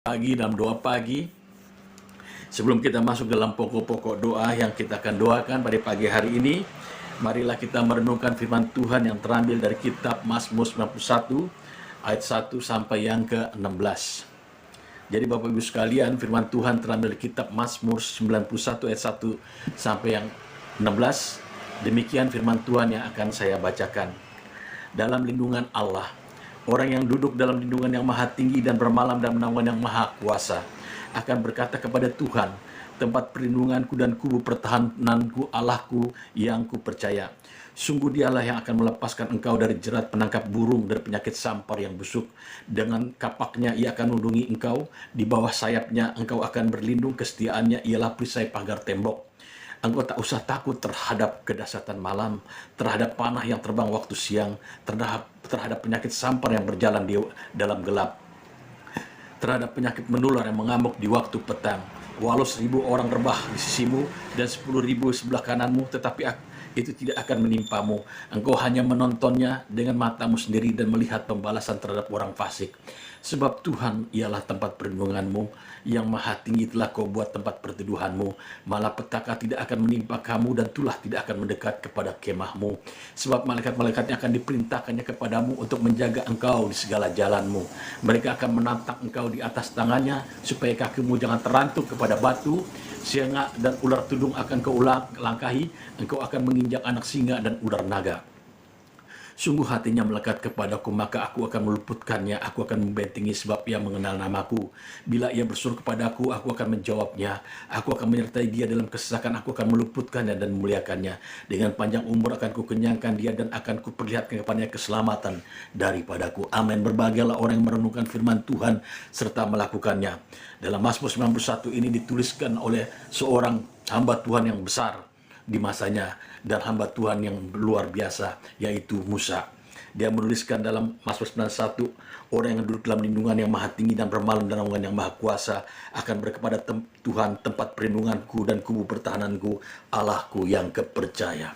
Pagi dalam doa pagi. Sebelum kita masuk dalam pokok-pokok doa yang kita akan doakan pada pagi hari ini, marilah kita merenungkan firman Tuhan yang terambil dari kitab Mazmur 91 ayat 1 sampai yang ke-16. Jadi Bapak Ibu sekalian, firman Tuhan terambil dari kitab Mazmur 91 ayat 1 sampai yang 16. Demikian firman Tuhan yang akan saya bacakan. Dalam lindungan Allah, orang yang duduk dalam lindungan yang maha tinggi dan bermalam dalam naungan yang maha kuasa akan berkata kepada Tuhan, tempat perlindunganku dan kubu pertahananku, Allahku yang kupercaya. Sungguh dialah yang akan melepaskan engkau dari jerat penangkap burung, dari penyakit sampar yang busuk. Dengan kapaknya ia akan melindungi engkau, di bawah sayapnya engkau akan berlindung, kesetiaannya ialah perisai pagar tembok. Engkau tak usah takut terhadap kedahsyatan malam, terhadap panah yang terbang waktu siang, terhadap penyakit sampar yang berjalan di dalam gelap, terhadap penyakit menular yang mengamuk di waktu petang. Walau 1.000 orang rebah di sisimu dan 10.000 sebelah kananmu, tetapi itu tidak akan menimpamu. Engkau hanya menontonnya dengan matamu sendiri dan melihat pembalasan terhadap orang fasik. Sebab Tuhan ialah tempat perlindunganmu, yang maha tinggi telah kau buat tempat perteduhanmu. Malapetaka tidak akan menimpa kamu dan tulah tidak akan mendekat kepada kemahmu. Sebab malaikat-malaikatnya akan diperintahkannya kepadamu untuk menjaga engkau di segala jalanmu. Mereka akan menantang engkau di atas tangannya, supaya kakimu jangan terantuk kepada batu. Singa dan ular tudung akan kau langkahi, engkau akan menginjak anak singa dan ular naga. Sungguh hatinya melekat kepadaku, maka aku akan meluputkannya, aku akan membentengi sebab ia mengenal namaku. Bila ia berseru kepadaku, aku akan menjawabnya. Aku akan menyertai dia dalam kesesakan, aku akan meluputkannya dan memuliakannya. Dengan panjang umur akan kukenyangkan dia dan akan kuperlihatkan kepadanya keselamatan daripadaku. Amin. Berbahagialah orang yang merenungkan firman Tuhan serta melakukannya. Dalam Mazmur 91 ini dituliskan oleh seorang hamba Tuhan yang besar di masanya, dan hamba Tuhan yang luar biasa, yaitu Musa. Dia menuliskan dalam Mazmur 91, orang yang duduk dalam lindungan yang maha tinggi dan bermalam dalam naungan yang maha kuasa akan berkepada Tuhan, tempat perlindunganku dan kubu pertahananku, Allahku yang kepercaya.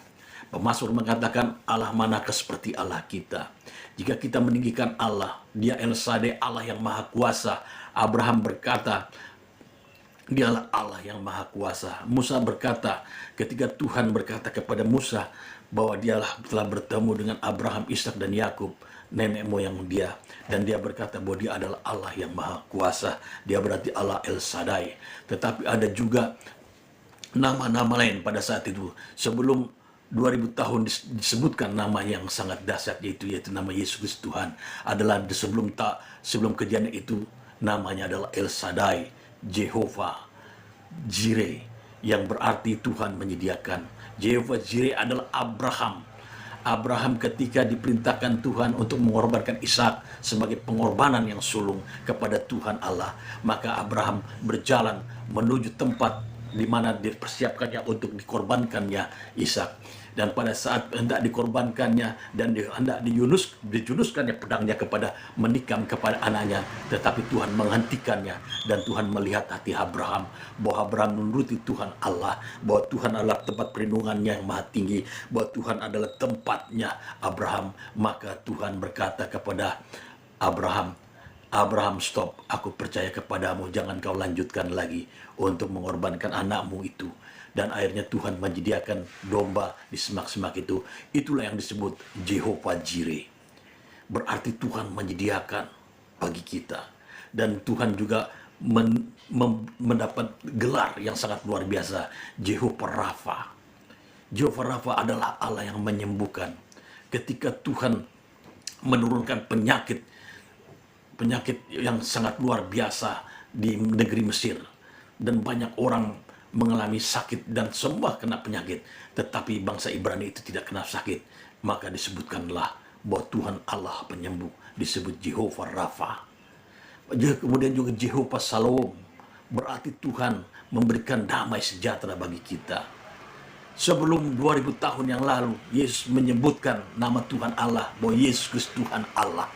Pemasmur mengatakan, Allah manakah seperti Allah kita. Jika kita meninggikan Allah, dia El Shaddai, Allah yang maha kuasa. Abraham berkata, dialah Allah yang maha kuasa. Musa berkata, ketika Tuhan berkata kepada Musa bahwa dialah telah bertemu dengan Abraham, Ishak dan Yakub, nenek moyang dia, dan dia berkata bahwa dia adalah Allah yang maha kuasa. Dia berarti Allah El Shaddai. Tetapi ada juga nama-nama lain pada saat itu. Sebelum 2000 tahun disebutkan nama yang sangat dahsyat, yaitu nama Yesus Kristus Tuhan. Adalah sebelum kejadian itu, namanya adalah El Shaddai, Jehovah Jireh, yang berarti Tuhan menyediakan. Jehovah Jireh adalah Abraham. Abraham ketika diperintahkan Tuhan untuk mengorbankan Ishak sebagai pengorbanan yang sulung kepada Tuhan Allah, maka Abraham berjalan menuju tempat di mana dipersiapkannya untuk dikorbankannya Ishak. Dan pada saat hendak dikorbankannya dan hendak dijunuskannya pedangnya kepada menikam kepada anaknya, tetapi Tuhan menghentikannya, dan Tuhan melihat hati Abraham, bahwa Abraham menuruti Tuhan Allah, bahwa Tuhan adalah tempat perlindungannya yang maha tinggi, bahwa Tuhan adalah tempatnya Abraham. Maka Tuhan berkata kepada Abraham, Abraham, stop, aku percaya kepadamu, jangan kau lanjutkan lagi untuk mengorbankan anakmu itu. Dan akhirnya Tuhan menyediakan domba di semak-semak itu. Itulah yang disebut Jehovah Jireh. Berarti Tuhan menyediakan bagi kita. Dan Tuhan juga mendapat gelar yang sangat luar biasa, Jehovah Rafa. Jehovah Rafa adalah Allah yang menyembuhkan. Ketika Tuhan menurunkan penyakit yang sangat luar biasa di negeri Mesir, dan banyak orang mengalami sakit dan semua kena penyakit, tetapi bangsa Ibrani itu tidak kena sakit, maka disebutkanlah bahwa Tuhan Allah penyembuh, disebut Jehovah Rafa. Kemudian juga Jehovah Shalom, berarti Tuhan memberikan damai sejahtera bagi kita. Sebelum 2000 tahun yang lalu, Yesus menyebutkan nama Tuhan Allah, bahwa Yesus Kristus Tuhan Allah.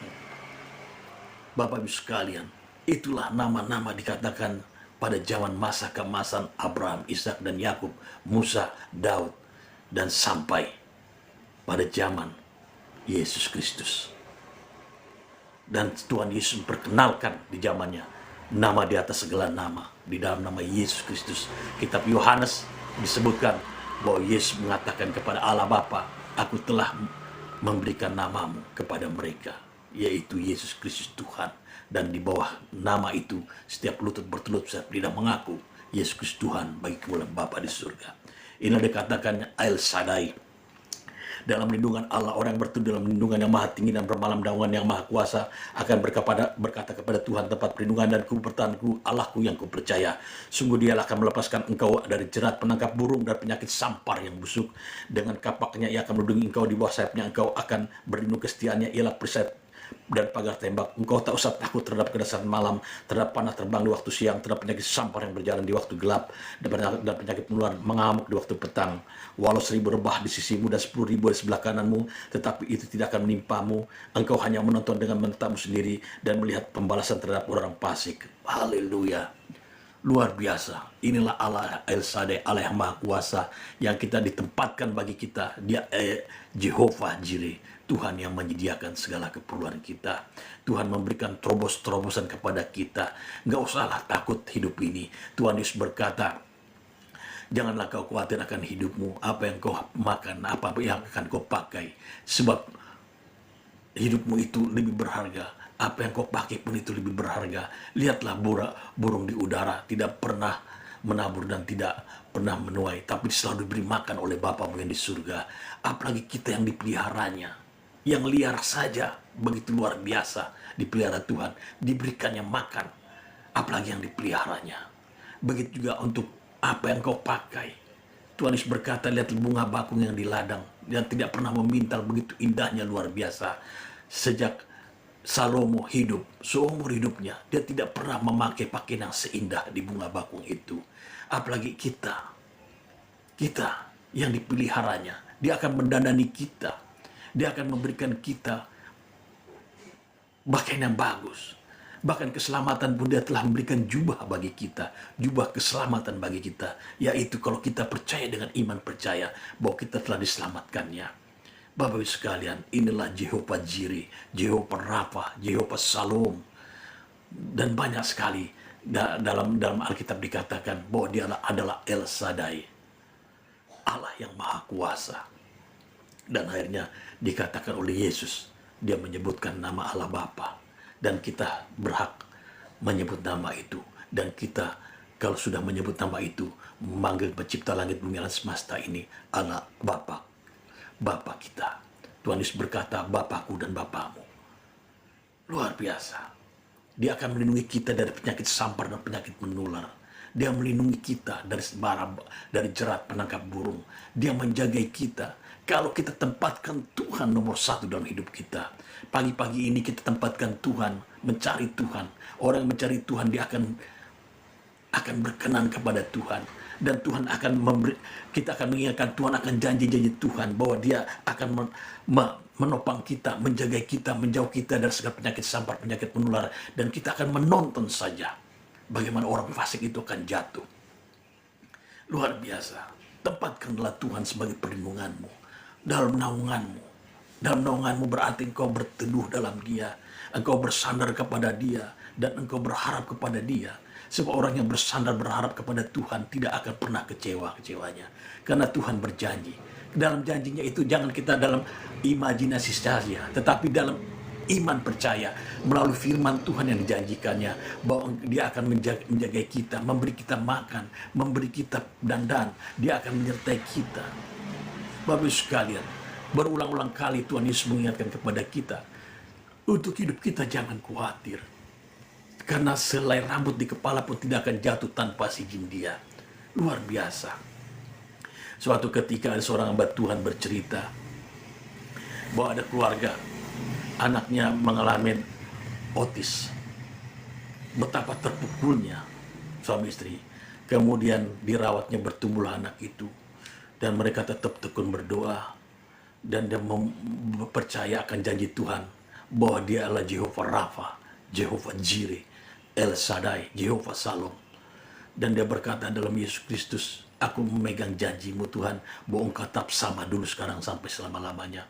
Bapak Ibu sekalian, itulah nama-nama dikatakan pada zaman masa keemasan Abraham, Ishak dan Yakub, Musa, Daud, dan sampai pada zaman Yesus Kristus. Dan Tuhan Yesus memperkenalkan di zamannya nama di atas segala nama. Di dalam nama Yesus Kristus. Kitab Yohanes disebutkan bahwa Yesus mengatakan kepada Allah Bapa, aku telah memberikan namamu kepada mereka, yaitu Yesus Kristus Tuhan. Dan di bawah nama itu setiap lutut bertelut, setiap lidah mengaku Yesus Kristus Tuhan bagi kemuliaan Bapa di surga. Inilah dikatakan El Shaddai, dalam lindungan Allah. Orang yang berteduh dalam lindungan yang maha tinggi dan bermalam naungan yang maha kuasa akan berkata kepada Tuhan, tempat perlindungan dan kubu bertahanku, Allahku yang kupercaya. Sungguh dialah akan melepaskan engkau dari jerat penangkap burung dan penyakit sampar yang busuk. Dengan kapaknya ia akan melindungi engkau, di bawah sayapnya engkau akan berlindung. Kesetiaannya ialah perisai dan pagar tembak. Engkau tak usah takut terhadap kedasaan malam, terhadap panah terbang di waktu siang, terhadap penyakit sampar yang berjalan di waktu gelap, dan penyakit menular mengamuk di waktu petang. Walau 1000 rebah di sisimu dan 10.000 di sebelah kananmu, tetapi itu tidak akan menimpamu. Engkau hanya menonton dengan matamu sendiri dan melihat pembalasan terhadap orang fasik. Haleluya. Luar biasa. Inilah Allah El Shaddai, Allah yang Maha Kuasa, yang kita ditempatkan bagi kita. Dia Jehovah Jireh, Tuhan yang menyediakan segala keperluan kita. Tuhan memberikan terobos-terobosan kepada kita. Nggak usahlah takut hidup ini. Tuhan Yesus berkata, janganlah kau khawatir akan hidupmu, apa yang kau makan, apa yang akan kau pakai. Sebab hidupmu itu lebih berharga. Apa yang kau pakai pun itu lebih berharga. Lihatlah burung di udara, tidak pernah menabur dan tidak pernah menuai, tapi selalu diberi makan oleh Bapamu yang di surga. Apalagi kita yang dipeliharanya, yang liar saja begitu luar biasa dipelihara Tuhan, diberikannya makan, apalagi yang dipeliharanya. Begitu juga untuk apa yang kau pakai. Tuhan Yesus berkata, lihat bunga bakung yang di ladang, yang tidak pernah memintal, begitu indahnya, luar biasa. Sejak Salomo hidup, seumur hidupnya, dia tidak pernah memakai pakaian yang seindah di bunga bakung itu. Apalagi kita yang dipeliharanya, dia akan mendandani kita, dia akan memberikan kita pakaian yang bagus. Bahkan keselamatan pun dia telah memberikan jubah bagi kita, jubah keselamatan bagi kita, yaitu kalau kita percaya dengan iman percaya bahwa kita telah diselamatkannya. Bapak Ibu sekalian, inilah Jehovah Jireh, Jehovah Rafa, Jehovah Shalom, dan banyak sekali dalam Alkitab dikatakan bahwa dia adalah El Shaddai, Allah yang Maha Kuasa. Dan akhirnya dikatakan oleh Yesus, dia menyebutkan nama Allah Bapa, dan kita berhak menyebut nama itu. Dan kita kalau sudah menyebut nama itu, memanggil pencipta langit bumi alam semesta ini, Allah Bapa kita. Tuhan Yesus berkata, Bapakku dan Bapamu. Luar biasa. Dia akan melindungi kita dari penyakit sampar dan penyakit menular. Dia melindungi kita dari jerat penangkap burung. Dia menjaga kita. Kalau kita tempatkan Tuhan nomor 1 dalam hidup kita. Pagi-pagi ini kita tempatkan Tuhan, mencari Tuhan. Orang yang mencari Tuhan, dia akan berkenan kepada Tuhan. Dan Tuhan akan kita akan mengingatkan Tuhan akan janji-janji Tuhan bahwa dia akan menopang kita, menjaga kita, menjauh kita dari segala penyakit sampar, penyakit menular. Dan kita akan menonton saja bagaimana orang fasik itu akan jatuh. Luar biasa. Tempatkanlah Tuhan sebagai perlindunganmu, dalam naunganmu. Dalam naunganmu berarti engkau berteduh dalam dia, engkau bersandar kepada dia, dan engkau berharap kepada dia. Sebab orang yang bersandar berharap kepada Tuhan tidak akan pernah kecewanya. Karena Tuhan berjanji. Dalam janjinya itu jangan kita dalam imajinasi saja, tetapi dalam iman percaya melalui firman Tuhan yang dijanjikannya, bahwa dia akan menjaga kita, memberi kita makan, memberi kita dandan, dia akan menyertai kita. Bapak sekalian, berulang-ulang kali Tuhan Yesus mengingatkan kepada kita, untuk hidup kita jangan khawatir. Karena selai rambut di kepala pun tidak akan jatuh tanpa izin dia. Luar biasa. Suatu ketika ada seorang hamba Tuhan bercerita bahwa ada keluarga, anaknya mengalami otis. Betapa terpukulnya suami istri. Kemudian dirawatnya, bertumbuhlah anak itu. Dan mereka tetap tekun berdoa. Dan dia percaya akan janji Tuhan bahwa dia adalah Jehovah Rafa, Jehovah Jireh, El Shaddai, Jehovah Shalom. Dan dia berkata dalam Yesus Kristus, aku memegang janjimu Tuhan, bahwa engkau tetap sama dulu, sekarang, sampai selama-lamanya.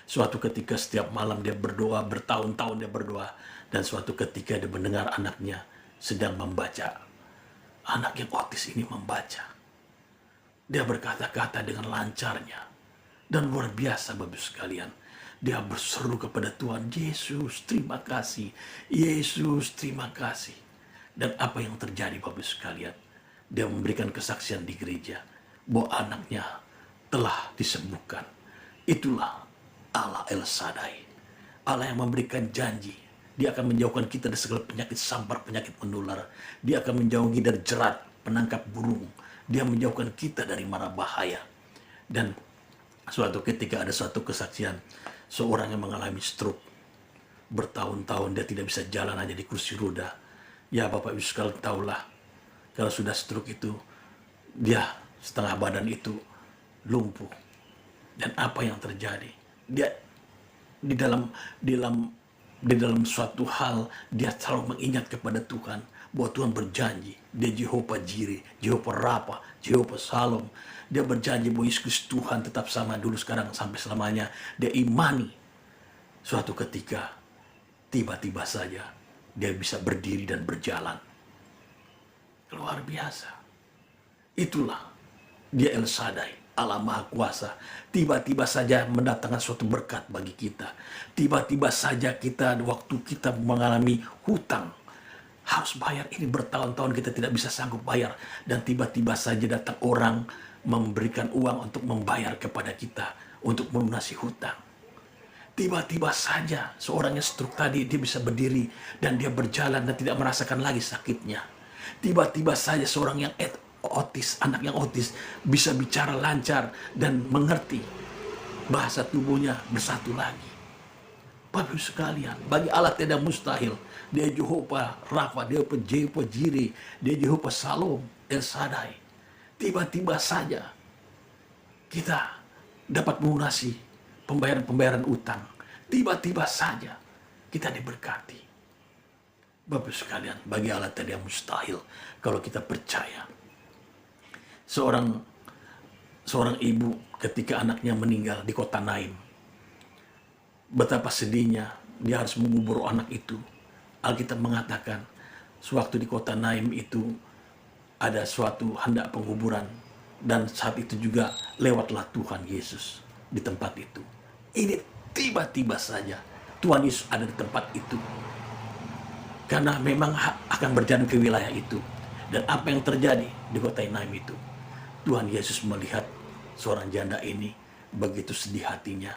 Suatu ketika setiap malam dia berdoa, bertahun-tahun dia berdoa. Dan suatu ketika dia mendengar anaknya sedang membaca. Anak yang otis ini membaca. Dia berkata-kata dengan lancarnya. Dan luar biasa Bapak sekalian. Dia berseru kepada Tuhan, Yesus terima kasih. Yesus terima kasih. Dan apa yang terjadi Bapak sekalian? Dia memberikan kesaksian di gereja bahwa anaknya telah disembuhkan. Itulah Allah El Shaddai. Allah yang memberikan janji. Dia akan menjauhkan kita dari segala penyakit sampar, penyakit menular. Dia akan menjauhi dari jerat, penangkap burung. Dia menjauhkan kita dari mara bahaya. Dan suatu ketika ada suatu kesaksian, seorang yang mengalami stroke. Bertahun-tahun dia tidak bisa jalan, hanya di kursi roda. Ya Bapak Ibu sekalian tahulah, kalau sudah stroke itu, dia setengah badan itu lumpuh. Dan apa yang terjadi? Dia di dalam suatu hal, dia selalu mengingat kepada Tuhan bahwa Tuhan berjanji, dia Jehovah Jireh, Jehovah Rafa, Jehovah Shalom. Dia berjanji bahwa Yesus Tuhan tetap sama dulu, sekarang, sampai selamanya. Dia imani. Suatu ketika, tiba-tiba saja, dia bisa berdiri dan berjalan. Luar biasa. Itulah dia El Shaddai, Allah Maha Kuasa. Tiba-tiba saja mendatangkan suatu berkat bagi kita. Tiba-tiba saja kita, waktu kita mengalami hutang, harus bayar ini bertahun-tahun kita tidak bisa sanggup bayar. Dan tiba-tiba saja datang orang memberikan uang untuk membayar kepada kita, untuk melunasi hutang. Tiba-tiba saja seorang yang stroke tadi, dia bisa berdiri dan dia berjalan dan tidak merasakan lagi sakitnya. Tiba-tiba saja seorang yang otis, anak yang otis, bisa bicara lancar dan mengerti. Bahasa tubuhnya bersatu lagi. Bapak Ibu sekalian, bagi Allah tidak mustahil. Dia Jehovah Rafa, dia Jehovah Jireh, dia Jehovah Shalom, El Shaddai. Tiba-tiba saja kita dapat melunasi pembayaran utang. Tiba-tiba saja kita diberkati. Bapak sekalian, bagi Allah tidak mustahil kalau kita percaya. Seorang ibu ketika anaknya meninggal di kota Naim, betapa sedihnya dia harus mengubur anak itu. Alkitab mengatakan, sewaktu di kota Naim itu ada suatu hendak penguburan, dan saat itu juga lewatlah Tuhan Yesus di tempat itu. Ini tiba-tiba saja Tuhan Yesus ada di tempat itu, karena memang akan berjalan ke wilayah itu. Dan apa yang terjadi di kota Naim itu? Tuhan Yesus melihat seorang janda ini begitu sedih hatinya.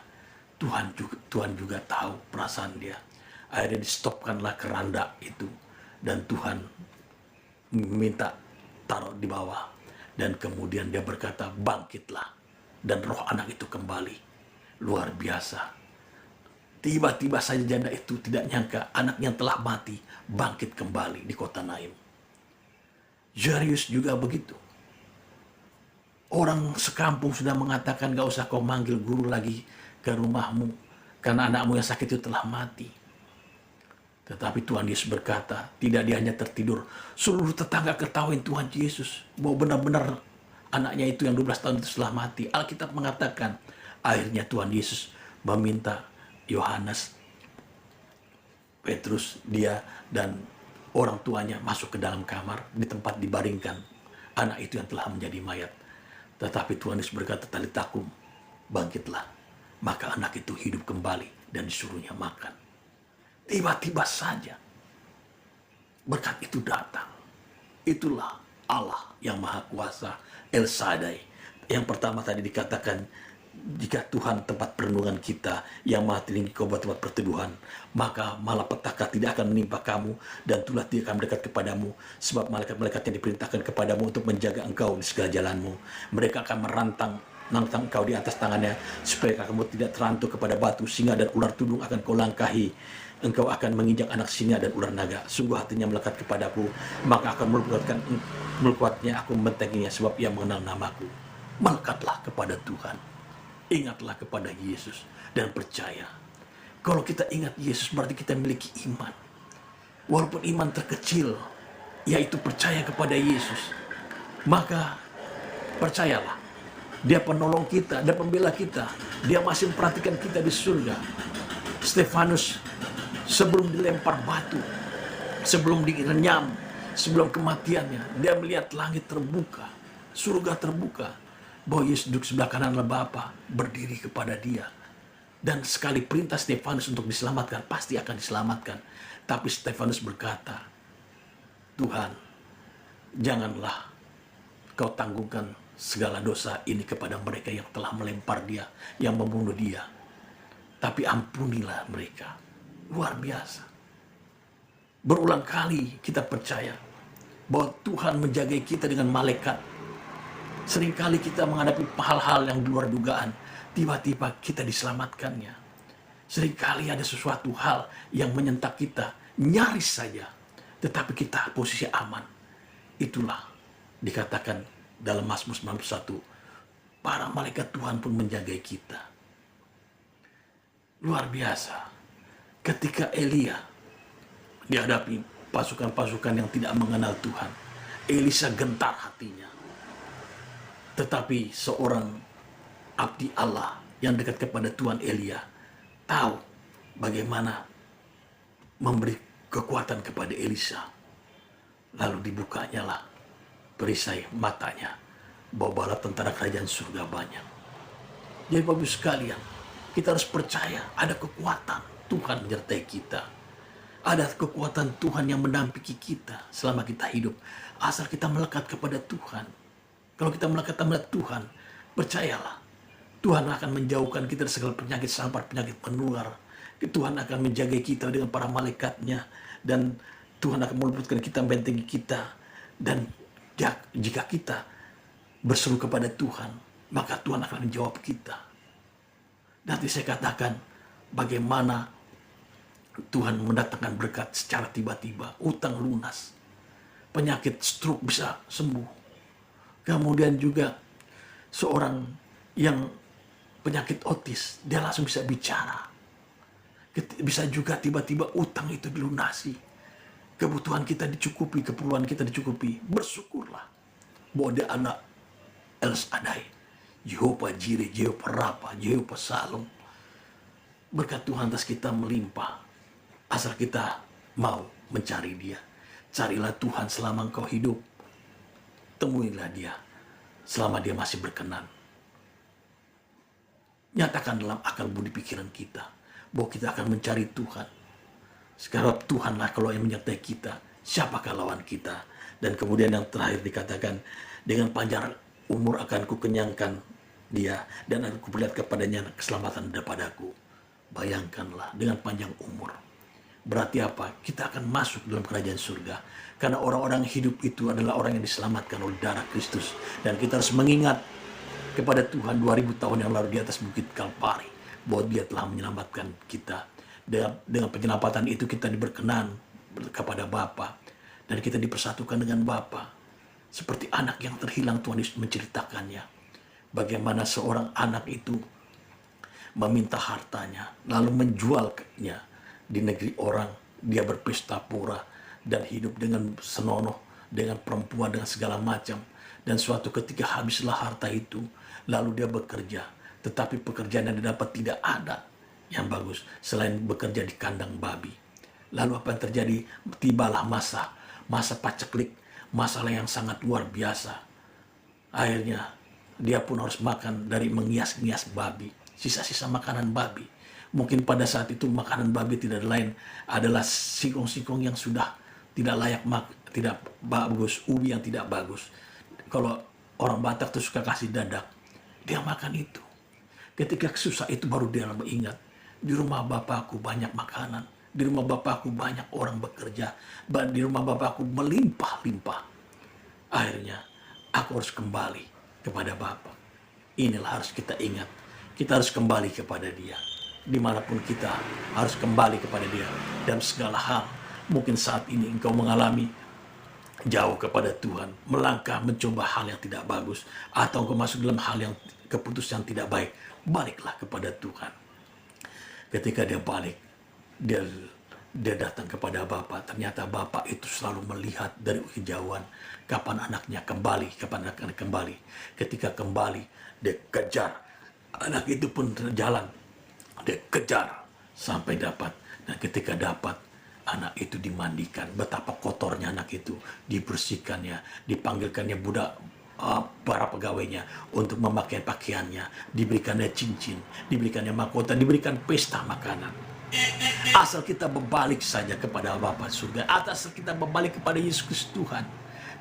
Tuhan juga tahu perasaan dia. Akhirnya di-stopkanlah keranda itu, dan Tuhan minta taruh di bawah. Dan kemudian dia berkata, bangkitlah. Dan roh anak itu kembali. Luar biasa. Tiba-tiba saja janda itu tidak nyangka anak yang telah mati bangkit kembali di kota Naim. Jairus juga begitu. Orang sekampung sudah mengatakan, gak usah kau manggil guru lagi ke rumahmu, karena anakmu yang sakit itu telah mati. Tetapi Tuhan Yesus berkata, tidak, dia hanya tertidur. Seluruh tetangga ketahuin Tuhan Yesus bahwa benar-benar anaknya itu yang 12 tahun itu telah mati. Alkitab mengatakan, akhirnya Tuhan Yesus meminta Yohanes, Petrus, dia dan orang tuanya masuk ke dalam kamar, di tempat dibaringkan anak itu yang telah menjadi mayat. Tetapi Tuhan Yesus berkata, talitakum, bangkitlah. Maka anak itu hidup kembali dan disuruhnya makan. Tiba-tiba saja berkat itu datang. Itulah Allah yang Maha Kuasa, El Shaddai. Yang pertama tadi dikatakan, jika Tuhan tempat perlindungan kita, yang Maha tinggi kau buat tempat perteduhan, maka malapetaka tidak akan menimpa kamu, dan tulah tidak akan mendekat kepadamu, sebab malaikat-malaikat yang diperintahkan kepadamu untuk menjaga engkau di segala jalanmu. Mereka akan menantang engkau di atas tangannya, supaya kamu tidak terantuk kepada batu, singa dan ular tudung akan kau langkahi. Engkau akan menginjak anak singa dan ular naga. Sungguh hatinya melekat kepadaku, maka akan melekatnya aku membentenginya, sebab ia mengenal namaku. Melekatlah kepada Tuhan. Ingatlah kepada Yesus dan percaya. Kalau kita ingat Yesus, berarti kita memiliki iman. Walaupun iman terkecil, yaitu percaya kepada Yesus, maka percayalah, dia penolong kita, dia pembela kita. Dia masih memperhatikan kita di surga. Stefanus sebelum dilempar batu, sebelum direnyam, Sebelum kematiannya, dia melihat langit terbuka, surga terbuka, bahwa Yesus duduk sebelah kanan Allah Bapa, berdiri kepada dia. Dan sekali perintah Stefanus untuk diselamatkan, pasti akan diselamatkan. Tapi Stefanus berkata, Tuhan, janganlah kau tanggungkan segala dosa ini kepada mereka yang telah melempar dia, yang membunuh dia. Tapi ampunilah mereka. Luar biasa. Berulang kali kita percaya bahwa Tuhan menjaga kita dengan malaikat. Seringkali kita menghadapi hal-hal yang di luar dugaan, tiba-tiba kita diselamatkannya. Seringkali ada sesuatu hal yang menyentak kita, nyaris saja, tetapi kita posisi aman. Itulah dikatakan dalam Mazmur 91, para malaikat Tuhan pun menjaga kita. Luar biasa. Ketika Elia dihadapi pasukan-pasukan yang tidak mengenal Tuhan, Elisa gentar hatinya. Tetapi seorang abdi Allah yang dekat kepada Tuhan, Elia, tahu bagaimana memberi kekuatan kepada Elisa. Lalu dibukanya lah perisai matanya, bahwa bala tentara kerajaan surga banyak. Jadi Bapak sekalian, kita harus percaya ada kekuatan Tuhan menyertai kita. Ada kekuatan Tuhan yang mendampingi kita selama kita hidup. Asal kita melekat kepada Tuhan. Kalau kita melekat kepada Tuhan, percayalah, Tuhan akan menjauhkan kita dari segala penyakit, sampai penyakit menular. Tuhan akan menjaga kita dengan para malaikatnya. Dan Tuhan akan meluputkan kita, membentengi kita. Dan jika kita berseru kepada Tuhan, maka Tuhan akan menjawab kita. Nanti saya katakan bagaimana Tuhan mendatangkan berkat secara tiba-tiba, utang lunas, penyakit stroke bisa sembuh. Kemudian juga seorang yang penyakit otis, dia langsung bisa bicara. Bisa juga tiba-tiba utang itu dilunasi. Kebutuhan kita dicukupi, keperluan kita dicukupi. Bersyukurlah bahwa dia anak El Shaddai, Jehovah Jireh, Jehovah Rafa, Jehovah Salom. Berkat Tuhan atas kita melimpah. Asal kita mau mencari dia. Carilah Tuhan selama engkau hidup. Temuilah dia selama dia masih berkenan. Nyatakan dalam akal budi pikiran kita bahwa kita akan mencari Tuhan. Sekarang Tuhanlah kalau yang menyertai kita, siapakah lawan kita? Dan kemudian yang terakhir dikatakan, dengan panjang umur akan kukenyangkan dia, dan aku perlihat kepadanya keselamatan daripadaku. Bayangkanlah, dengan panjang umur. Berarti apa? Kita akan masuk dalam kerajaan surga. Karena orang-orang hidup itu adalah orang yang diselamatkan oleh darah Kristus. Dan kita harus mengingat kepada Tuhan 2000 tahun yang lalu di atas bukit Kalvari, bahwa dia telah menyelamatkan kita. Dengan penyelamatan itu kita diberkenan kepada Bapa, dan kita dipersatukan dengan Bapa. Seperti anak yang terhilang, Tuhan Yesus menceritakannya. Bagaimana seorang anak itu meminta hartanya, lalu menjualnya di negeri orang. Dia berpesta pura dan hidup dengan senonoh, dengan perempuan, dengan segala macam. Dan suatu ketika habislah harta itu, lalu dia bekerja. Tetapi pekerjaan yang didapat tidak ada yang bagus selain bekerja di kandang babi. Lalu apa yang terjadi? Tibalah masa paceklik, masalah yang sangat luar biasa. Akhirnya dia pun harus makan dari mengias-ngias babi, sisa-sisa makanan babi. Mungkin pada saat itu makanan babi tidak lain adalah singkong-singkong yang sudah tidak layak tidak bagus, ubi yang tidak bagus. Kalau orang Batak tuh suka kasih dadak, dia makan itu. Ketika susah itu baru dia ingat, di rumah bapakku banyak makanan, di rumah bapakku banyak orang bekerja, di rumah bapakku melimpah-limpah. Akhirnya aku harus kembali kepada Bapa. Inilah harus kita ingat. Kita harus kembali kepada Dia. Dimanapun kita harus kembali kepada Dia. Dan segala hal, mungkin saat ini engkau mengalami jauh kepada Tuhan, melangkah mencoba hal yang tidak bagus, atau engkau masuk dalam hal yang keputusan yang tidak baik, baliklah kepada Tuhan. Ketika dia balik, dia datang kepada Bapa. Ternyata Bapa itu selalu melihat dari kejauhan kapan anaknya kembali, kapan anaknya kembali. Ketika kembali, dia kejar. Anak itu pun berjalan, dia kejar sampai dapat. Dan ketika dapat, anak itu dimandikan, betapa kotornya anak itu, dibersihkannya, dipanggilkannya budak para pegawainya untuk memakai pakaiannya, diberikannya cincin, diberikannya mahkota, diberikan pesta makanan. Asal kita berbalik saja kepada Bapa surga, asal kita berbalik kepada Yesus Tuhan,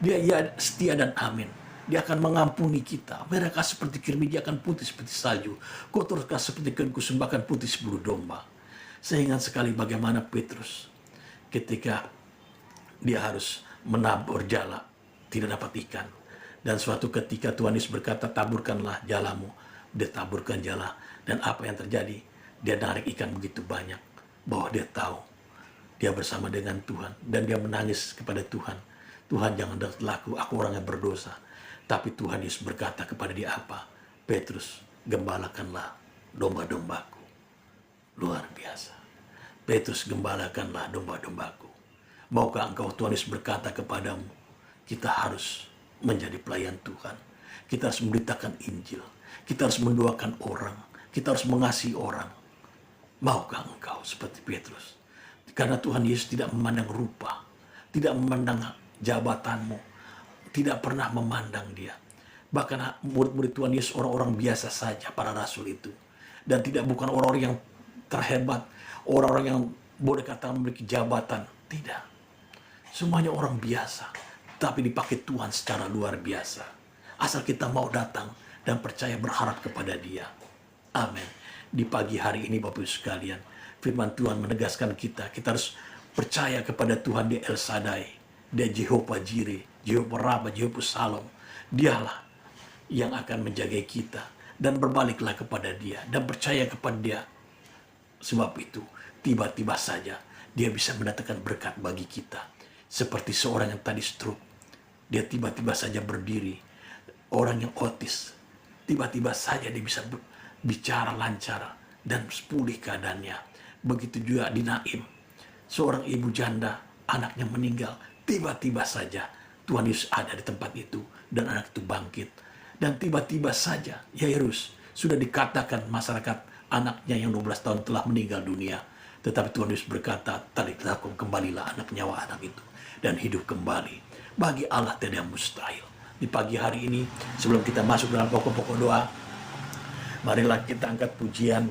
Dia ya setia dan amin. Dia akan mengampuni kita. Mereka seperti kirmi, dia akan putih seperti salju. Kotorkah seperti kain kusembahkan putih sebulu domba. Saya ingat sekali bagaimana Petrus ketika dia harus menabur jala, tidak dapat ikan. Dan suatu ketika Tuhan Yesus berkata, taburkanlah jalamu. Dia taburkan jala. Dan apa yang terjadi? Dia narik ikan begitu banyak. Bahwa dia tahu dia bersama dengan Tuhan. Dan dia menangis kepada Tuhan. Tuhan, jangan laku, aku orang yang berdosa. Tapi Tuhan Yesus berkata kepada dia apa? Petrus, gembalakanlah domba-dombaku. Luar biasa. Petrus, gembalakanlah domba-dombaku. Maukah engkau, Tuhan Yesus berkata kepadamu, kita harus menjadi pelayan Tuhan. Kita harus memberitakan Injil. Kita harus mendoakan orang. Kita harus mengasihi orang. Maukah engkau seperti Petrus? Karena Tuhan Yesus tidak memandang rupa, tidak memandang jabatanmu, tidak pernah memandang dia. Bahkan murid-murid Tuhan Yesus orang-orang biasa saja, para rasul itu. Dan bukan orang-orang yang terhebat, orang-orang yang boleh katakan memiliki jabatan. Tidak. Semuanya orang biasa, tapi dipakai Tuhan secara luar biasa. Asal kita mau datang dan percaya berharap kepada Dia. Amin. Di pagi hari ini Bapak Ibu sekalian, firman Tuhan menegaskan kita harus percaya kepada Tuhan, Dia El Shaddai, Dia Jehovah Jireh, Jehovah Rabbah, Jehovah Shalom. Dialah yang akan menjaga kita. Dan berbaliklah kepada Dia dan percaya kepada Dia. Sebab itu tiba-tiba saja Dia bisa mendatangkan berkat bagi kita. Seperti seorang yang tadi stroke, dia tiba-tiba saja berdiri. Orang yang otis, tiba-tiba saja dia bisa bicara lancar dan pulih keadaannya. Begitu juga di Naim, seorang ibu janda, anaknya meninggal. Tiba-tiba saja Tuhan Yesus ada di tempat itu dan anak itu bangkit. Dan tiba-tiba saja Yairus sudah dikatakan masyarakat anaknya yang 12 tahun telah meninggal dunia. Tetapi Tuhan Yesus berkata, taliklah kembalilah anak nyawa anak itu dan hidup kembali. Bagi Allah tidak mustahil. Di pagi hari ini, sebelum kita masuk dalam pokok-pokok doa, marilah kita angkat pujian.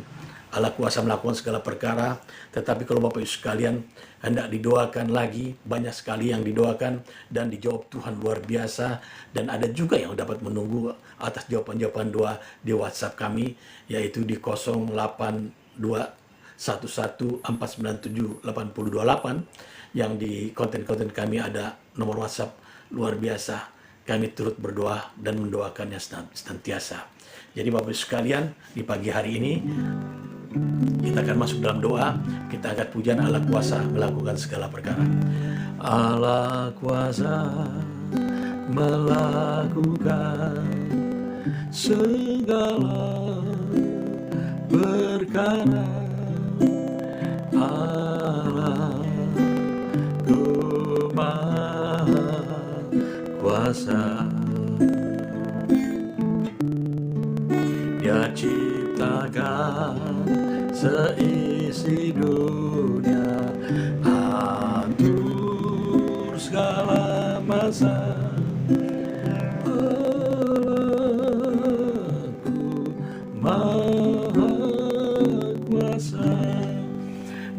Allah kuasa melakukan segala perkara. Tetapi kalau Bapak Ibu sekalian hendak didoakan lagi, banyak sekali yang didoakan dan dijawab Tuhan luar biasa. Dan ada juga yang dapat menunggu atas jawaban-jawaban doa di WhatsApp kami, yaitu di 08211497828. Yang di konten-konten kami ada nomor WhatsApp luar biasa. Kami turut berdoa dan mendoakannya senantiasa. Jadi Bapak Ibu sekalian, di pagi hari ini kita akan masuk dalam doa. Kita angkat pujian Allah kuasa melakukan segala perkara. Allah kuasa melakukan segala perkara. Allah Maha kuasa. Dia ciptakan seisi dunia, atur segala masa. Aku Maha kuasa.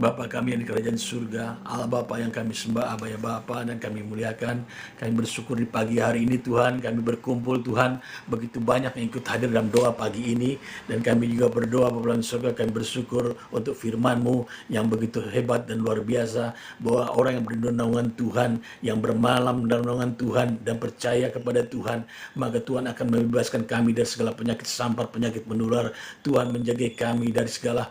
Bapa kami yang di kerajaan surga, Allah Bapa yang kami sembah, Aba ya Bapa, dan kami muliakan. Kami bersyukur di pagi hari ini Tuhan, kami berkumpul Tuhan, begitu banyak yang ikut hadir dalam doa pagi ini. Dan kami juga berdoa Bapa dalam surga, kami bersyukur untuk firman-Mu yang begitu hebat dan luar biasa, bahwa orang yang berlindung naungan Tuhan, yang bermalam dalam naungan Tuhan dan percaya kepada Tuhan, maka Tuhan akan membebaskan kami dari segala penyakit sampar, penyakit menular. Tuhan menjaga kami dari segala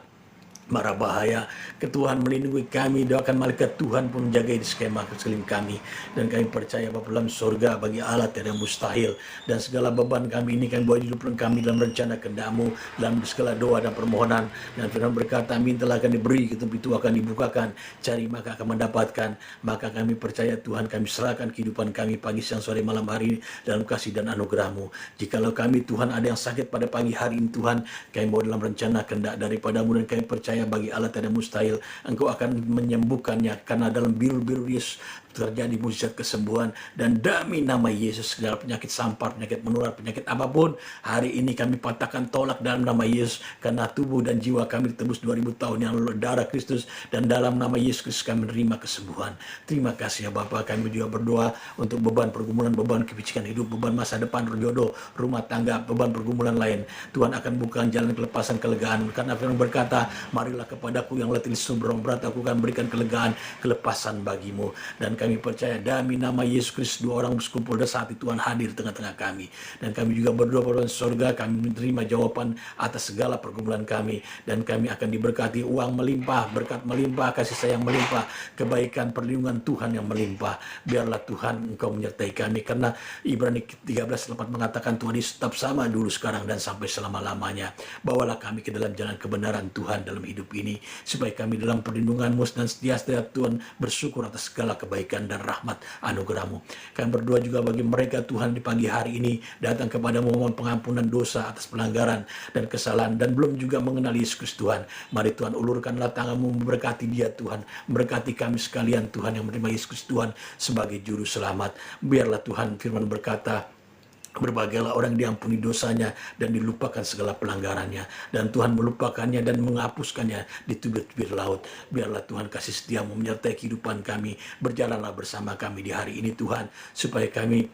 mara bahaya. Tuhan melindungi kami, doakan malaikat Tuhan pun menjaga di skema sekeliling kami. Dan kami percaya Bapa dalam surga, bagi Allah tidak mustahil. Dan segala beban kami ini kami bawa di hidup kami dalam rencana kehendak-Mu, dalam segala doa dan permohonan. Dan firman berkata, mintalah akan diberi, pintu akan dibukakan, cari maka akan mendapatkan. Maka kami percaya Tuhan, kami serahkan kehidupan kami pagi, siang, sore, malam hari ini dalam kasih dan anugerah-Mu. Jikalau kami Tuhan ada yang sakit pada pagi hari ini Tuhan, kami bawa dalam rencana kehendak daripada-Mu, dan kami percaya percaya bagi Allah tidak mustahil. Engkau akan menyembuhkannya, karena dalam biru-biru Yesus terjadi mujizat kesembuhan. Dan demi nama Yesus, segala penyakit sampar, penyakit menular, penyakit apapun, hari ini kami patahkan tolak dalam nama Yesus, karena tubuh dan jiwa kami ditebus 2000 tahun yang lalu darah Kristus, dan dalam nama Yesus Kristus kami menerima kesembuhan. Terima kasih ya Bapa. Kami juga berdoa untuk beban pergumulan, beban kepicikan hidup, beban masa depan, jodoh, rumah tangga, beban pergumulan lain. Tuhan akan bukakan jalan kelepasan, kelegaan, karena firman berkata, marilah kepadaku yang letih lesu berat, aku akan berikan kelegaan, kelepasan bagimu. Dan kami percaya demi nama Yesus Kristus, dua orang berkumpul dan saat itu Tuhan hadir di tengah-tengah kami. Dan kami juga berdoa pada surga, kami menerima jawaban atas segala pergumulan kami, dan kami akan diberkati uang melimpah, berkat melimpah, kasih sayang melimpah, kebaikan perlindungan Tuhan yang melimpah. Biarlah Tuhan Engkau menyertai kami, karena Ibrani 13:4 mengatakan Tuhan Yesus tetap sama dulu, sekarang, dan sampai selama-lamanya. Bawalah kami ke dalam jalan kebenaran Tuhan dalam hidup ini, supaya kami dalam perlindungan-Mu dan setiap Tuhan bersyukur atas segala kebaikan dan rahmat anugerah-Mu. Kami berdoa juga bagi mereka Tuhan di pagi hari ini datang kepada-Mu memohon pengampunan dosa atas pelanggaran dan kesalahan, dan belum juga mengenal Yesus Kristus Tuhan. Mari Tuhan ulurkanlah tangan-Mu, memberkati dia Tuhan, memberkati kami sekalian Tuhan yang menerima Yesus Kristus Tuhan sebagai juru selamat. Biarlah Tuhan firman berkata, berbagailah orang diampuni dosanya dan dilupakan segala pelanggarannya, dan Tuhan melupakannya dan menghapuskannya di tubir-tubir laut. Biarlah Tuhan kasih setia-Mu menyertai kehidupan kami. Berjalanlah bersama kami di hari ini Tuhan, supaya kami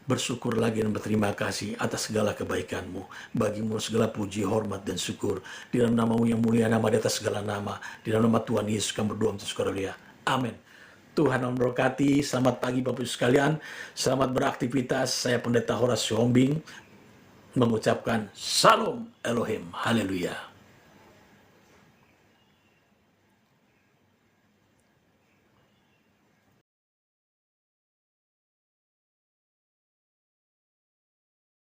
bersyukur lagi dan berterima kasih atas segala kebaikan-Mu. Bagi-Mu segala puji, hormat, dan syukur. Di dalam nama-Mu yang mulia, nama di atas segala nama. Di dalam nama Tuhan Yesus kami berdoa untuk sekalian. Amin. Tuhan memberkati. Selamat pagi Bapak Ibu sekalian. Selamat beraktivitas. Saya Pendeta Horas Siombing mengucapkan Shalom Elohim. Haleluya.